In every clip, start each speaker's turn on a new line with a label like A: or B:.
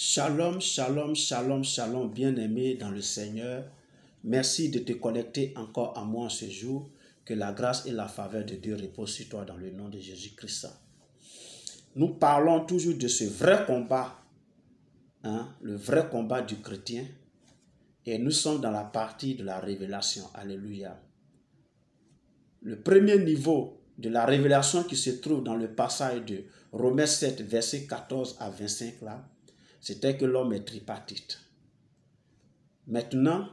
A: Shalom, shalom, shalom, shalom, bien-aimé dans le Seigneur. Merci de te connecter encore à moi ce jour. Que la grâce et la faveur de Dieu reposent sur toi dans le nom de Jésus-Christ. Nous parlons toujours de ce vrai combat, le vrai combat du chrétien. Et nous sommes dans la partie de la révélation. Alléluia. Le premier niveau de la révélation qui se trouve dans le passage de Romains 7, versets 14 à 25 là, c'était que l'homme est tripartite. Maintenant,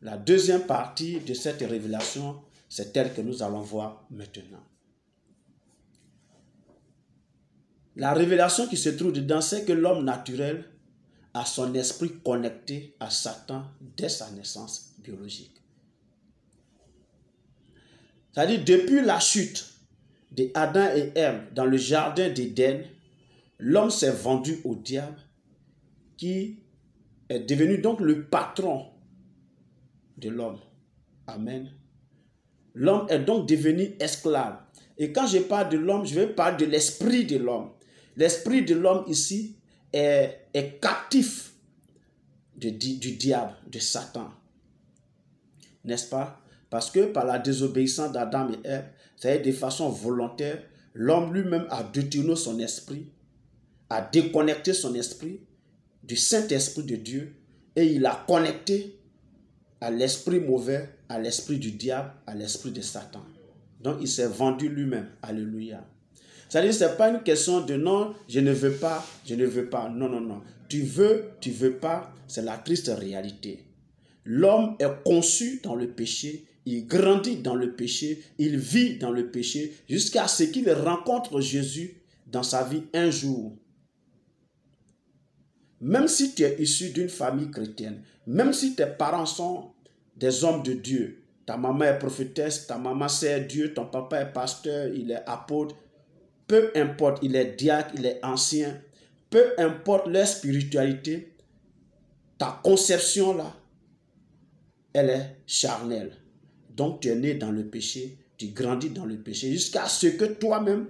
A: la deuxième partie de cette révélation, c'est telle que nous allons voir maintenant. La révélation qui se trouve dedans, c'est que l'homme naturel a son esprit connecté à Satan dès sa naissance biologique. C'est-à-dire, depuis la chute d'Adam et Ève dans le jardin d'Éden, l'homme s'est vendu au diable qui est devenu donc le patron de l'homme. Amen. L'homme est donc devenu esclave. Et quand je parle de l'homme, je vais parler de l'esprit de l'homme. L'esprit de l'homme ici est captif du diable, de Satan. N'est-ce pas? Parce que par la désobéissance d'Adam et Ève, c'est de façon volontaire, l'homme lui-même a détourné son esprit, a déconnecté son esprit du Saint-Esprit de Dieu et il a connecté à l'esprit mauvais, à l'esprit du diable, à l'esprit de Satan. Donc il s'est vendu lui-même. Alléluia. C'est-à-dire, ce n'est pas une question de non, je ne veux pas, je ne veux pas. Non, non, non. Tu veux pas, c'est la triste réalité. L'homme est conçu dans le péché, il grandit dans le péché, il vit dans le péché, jusqu'à ce qu'il rencontre Jésus dans sa vie un jour. Même si tu es issu d'une famille chrétienne, même si tes parents sont des hommes de Dieu, ta maman est prophétesse, ta maman sert Dieu, ton papa est pasteur, il est apôtre, peu importe, il est diacre, il est ancien, peu importe leur spiritualité, ta conception là, elle est charnelle. Donc tu es né dans le péché, tu grandis dans le péché, jusqu'à ce que toi-même,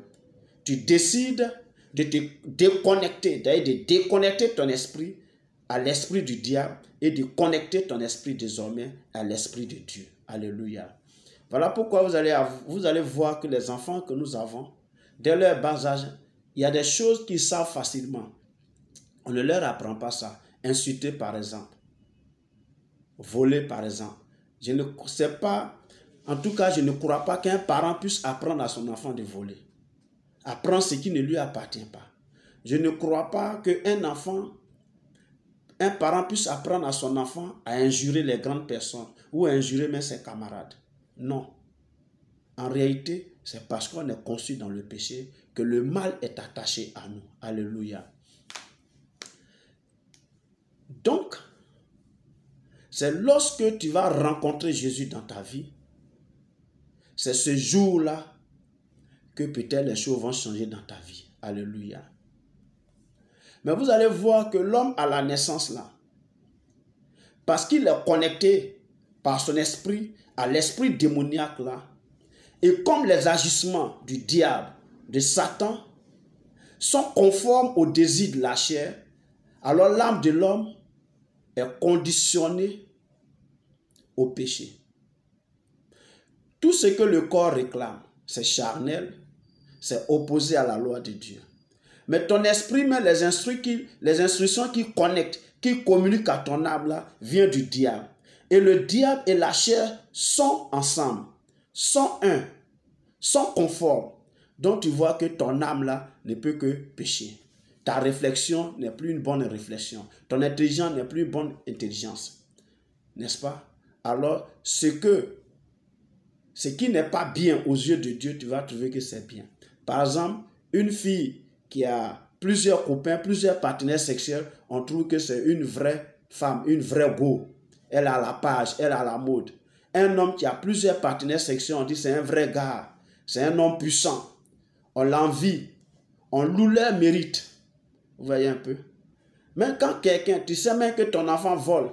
A: tu décides de te déconnecter, d'ailleurs de déconnecter ton esprit à l'esprit du diable et de connecter ton esprit désormais à l'esprit de Dieu. Alléluia. Voilà pourquoi vous allez voir que les enfants que nous avons, dès leur bas âge, il y a des choses qu'ils savent facilement. On ne leur apprend pas ça. Insulter par exemple. Voler par exemple. Je ne sais pas, en tout cas je ne crois pas qu'un parent puisse apprendre à son enfant de voler. Apprendre ce qui ne lui appartient pas. Je ne crois pas un parent puisse apprendre à son enfant à injurer les grandes personnes ou à injurer même ses camarades. Non. En réalité, c'est parce qu'on est conçu dans le péché que le mal est attaché à nous. Alléluia. Donc, c'est lorsque tu vas rencontrer Jésus dans ta vie, c'est ce jour-là que peut-être les choses vont changer dans ta vie. Alléluia. Mais vous allez voir que l'homme à la naissance là, parce qu'il est connecté par son esprit à l'esprit démoniaque là, et comme les agissements du diable, de Satan, sont conformes au désir de la chair, alors l'âme de l'homme est conditionnée au péché. Tout ce que le corps réclame, c'est charnel, c'est opposé à la loi de Dieu. Mais ton esprit, mais les instructions qui connectent, qui communiquent à ton âme là, viennent du diable. Et le diable et la chair sont ensemble, sont un, sont conformes. Donc tu vois que ton âme là ne peut que pécher. Ta réflexion n'est plus une bonne réflexion. Ton intelligence n'est plus une bonne intelligence. N'est-ce pas? Alors, ce qui n'est pas bien aux yeux de Dieu, tu vas trouver que c'est bien. Par exemple, une fille qui a plusieurs copains, plusieurs partenaires sexuels, on trouve que c'est une vraie femme, une vraie go. Elle a la page, elle a la mode. Un homme qui a plusieurs partenaires sexuels, on dit c'est un vrai gars, c'est un homme puissant. On l'envie, on loue leur mérite. Vous voyez un peu? Même quand quelqu'un, tu sais même que ton enfant vole,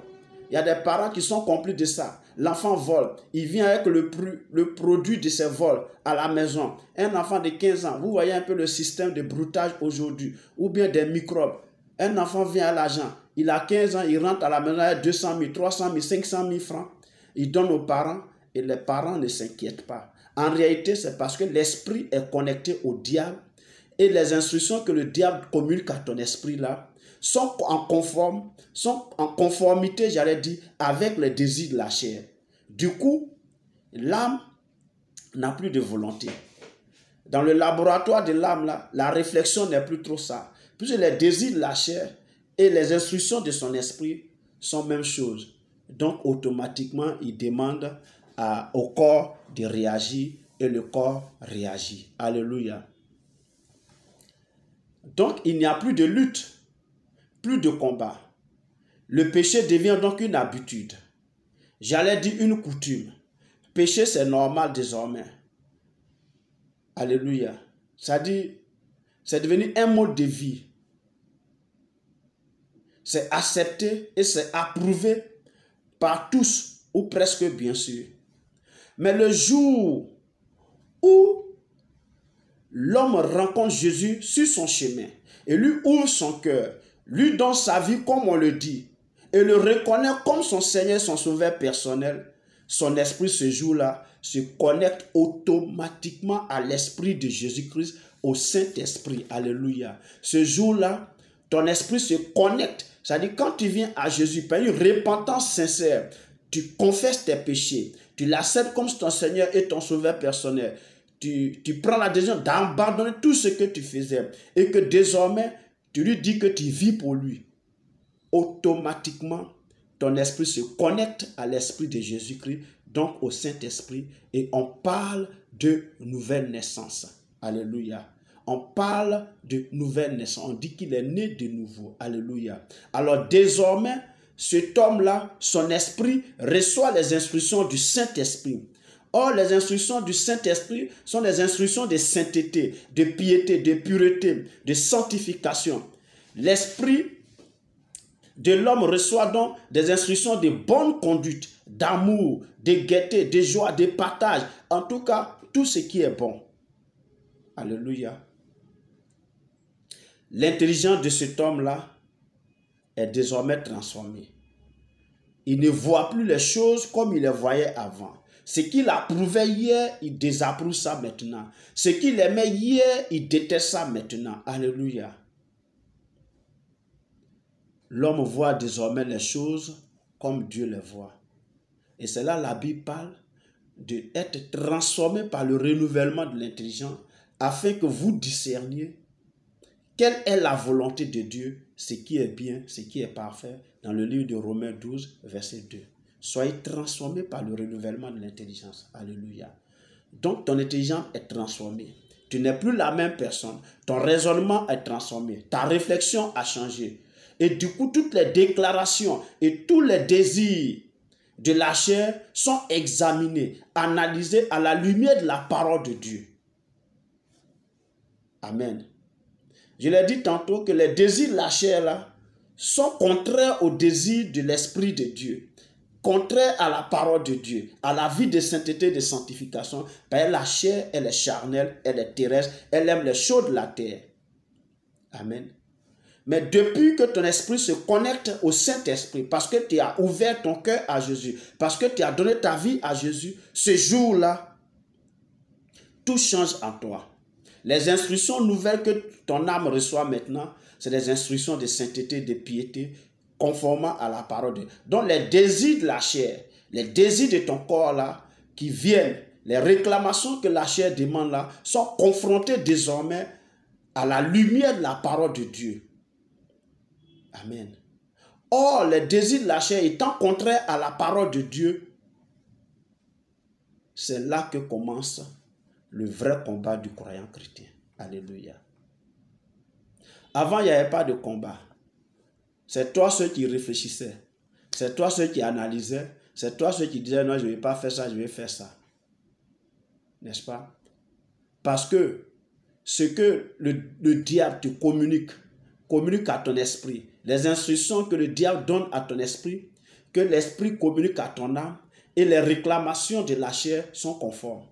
A: il y a des parents qui sont complices de ça. L'enfant vole, il vient avec le produit de ses vols à la maison. Un enfant de 15 ans, vous voyez un peu le système de broutage aujourd'hui, ou bien des microbes. Un enfant vient à l'argent. Il a 15 ans, il rentre à la maison avec 200 000, 300 000, 500 000 francs. Il donne aux parents et les parents ne s'inquiètent pas. En réalité, c'est parce que l'esprit est connecté au diable et les instructions que le diable communique à ton esprit là sont en conformité, j'allais dire, avec les désirs de la chair. Du coup, l'âme n'a plus de volonté. Dans le laboratoire de l'âme, là, la réflexion n'est plus trop ça. Puisque les désirs de la chair et les instructions de son esprit sont même chose. Donc, automatiquement, il demande au corps de réagir et le corps réagit. Alléluia. Donc, il n'y a plus de lutte, plus de combat. Le péché devient donc une habitude. J'allais dire une coutume. Péché, c'est normal désormais. Alléluia. C'est-à-dire, c'est devenu un mode de vie. C'est accepté et c'est approuvé par tous, ou presque bien sûr. Mais le jour où l'homme rencontre Jésus sur son chemin et lui ouvre son cœur, lui donne sa vie comme on le dit, et le reconnaît comme son Seigneur, son sauveur personnel, son esprit ce jour-là se connecte automatiquement à l'esprit de Jésus-Christ, au Saint-Esprit. Alléluia. Ce jour-là, ton esprit se connecte. C'est-à-dire quand tu viens à Jésus par une repentance sincère, tu confesses tes péchés, tu l'acceptes comme ton Seigneur et ton sauveur personnel. Tu prends la décision d'abandonner tout ce que tu faisais et que désormais, tu lui dis que tu vis pour lui. Automatiquement, ton esprit se connecte à l'esprit de Jésus-Christ, donc au Saint-Esprit, et on parle de nouvelle naissance. Alléluia. On parle de nouvelle naissance. On dit qu'il est né de nouveau. Alléluia. Alors désormais, cet homme-là, son esprit reçoit les instructions du Saint-Esprit. Or, les instructions du Saint-Esprit sont les instructions de sainteté, de piété, de pureté, de sanctification. L'esprit de l'homme reçoit donc des instructions de bonne conduite, d'amour, de gaieté, de joie, de partage. En tout cas, tout ce qui est bon. Alléluia. L'intelligence de cet homme-là est désormais transformée. Il ne voit plus les choses comme il les voyait avant. Ce qu'il approuvait hier, il désapprouve ça maintenant. Ce qu'il aimait hier, il déteste ça maintenant. Alléluia. L'homme voit désormais les choses comme Dieu les voit. Et c'est là la Bible parle d'être transformé par le renouvellement de l'intelligence afin que vous discerniez quelle est la volonté de Dieu, ce qui est bien, ce qui est parfait, dans le livre de Romains 12, verset 2. Soyez transformés par le renouvellement de l'intelligence. Alléluia. Donc ton intelligence est transformée. Tu n'es plus la même personne. Ton raisonnement est transformé. Ta réflexion a changé. Et du coup, toutes les déclarations et tous les désirs de la chair sont examinés, analysés à la lumière de la parole de Dieu. Amen. Je l'ai dit tantôt que les désirs de la chair là sont contraires aux désirs de l'Esprit de Dieu, contraires à la parole de Dieu, à la vie de sainteté et de sanctification. Parce que la chair, elle est charnelle, elle est terrestre, elle aime les choses de la terre. Amen. Mais depuis que ton esprit se connecte au Saint-Esprit, parce que tu as ouvert ton cœur à Jésus, parce que tu as donné ta vie à Jésus, ce jour-là, tout change en toi. Les instructions nouvelles que ton âme reçoit maintenant, c'est des instructions de sainteté, de piété, conformément à la parole de Dieu. Donc les désirs de la chair, les désirs de ton corps là, qui viennent, les réclamations que la chair demande là, sont confrontées désormais à la lumière de la parole de Dieu. Amen. Or, les désirs de la chair étant contraires à la parole de Dieu, c'est là que commence le vrai combat du croyant chrétien. Alléluia. Avant, il n'y avait pas de combat. C'est toi ceux qui réfléchissaient. C'est toi ceux qui analysaient. C'est toi ceux qui disaient non, je ne vais pas faire ça, je vais faire ça. N'est-ce pas? Parce que ce que le diable te communique à ton esprit, les instructions que le diable donne à ton esprit, que l'esprit communique à ton âme, et les réclamations de la chair sont conformes.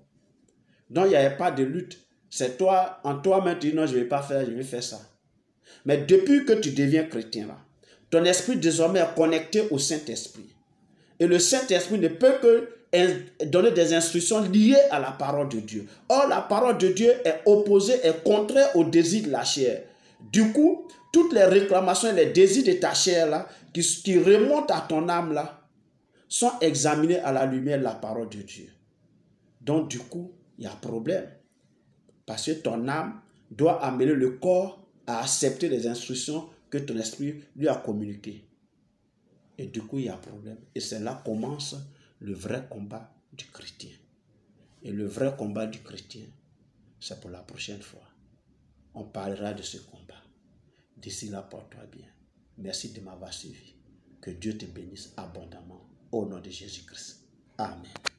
A: Donc, il n'y avait pas de lutte. C'est toi, en toi-même, tu dis non, je ne vais pas faire, je vais faire ça. Mais depuis que tu deviens chrétien, là, ton esprit désormais est connecté au Saint-Esprit. Et le Saint-Esprit ne peut que donner des instructions liées à la parole de Dieu. Or, la parole de Dieu est opposée, est contraire au désir de la chair. Du coup, toutes les réclamations et les désirs de ta chair là, qui remontent à ton âme là, sont examinés à la lumière de la parole de Dieu. Donc, du coup, il y a problème. Parce que ton âme doit amener le corps à accepter les instructions que ton esprit lui a communiquées. Et du coup, il y a problème. Et c'est là que commence le vrai combat du chrétien. Et le vrai combat du chrétien, c'est pour la prochaine fois. On parlera de ce combat. D'ici là, porte-toi bien. Merci de m'avoir suivi. Que Dieu te bénisse abondamment. Au nom de Jésus-Christ. Amen.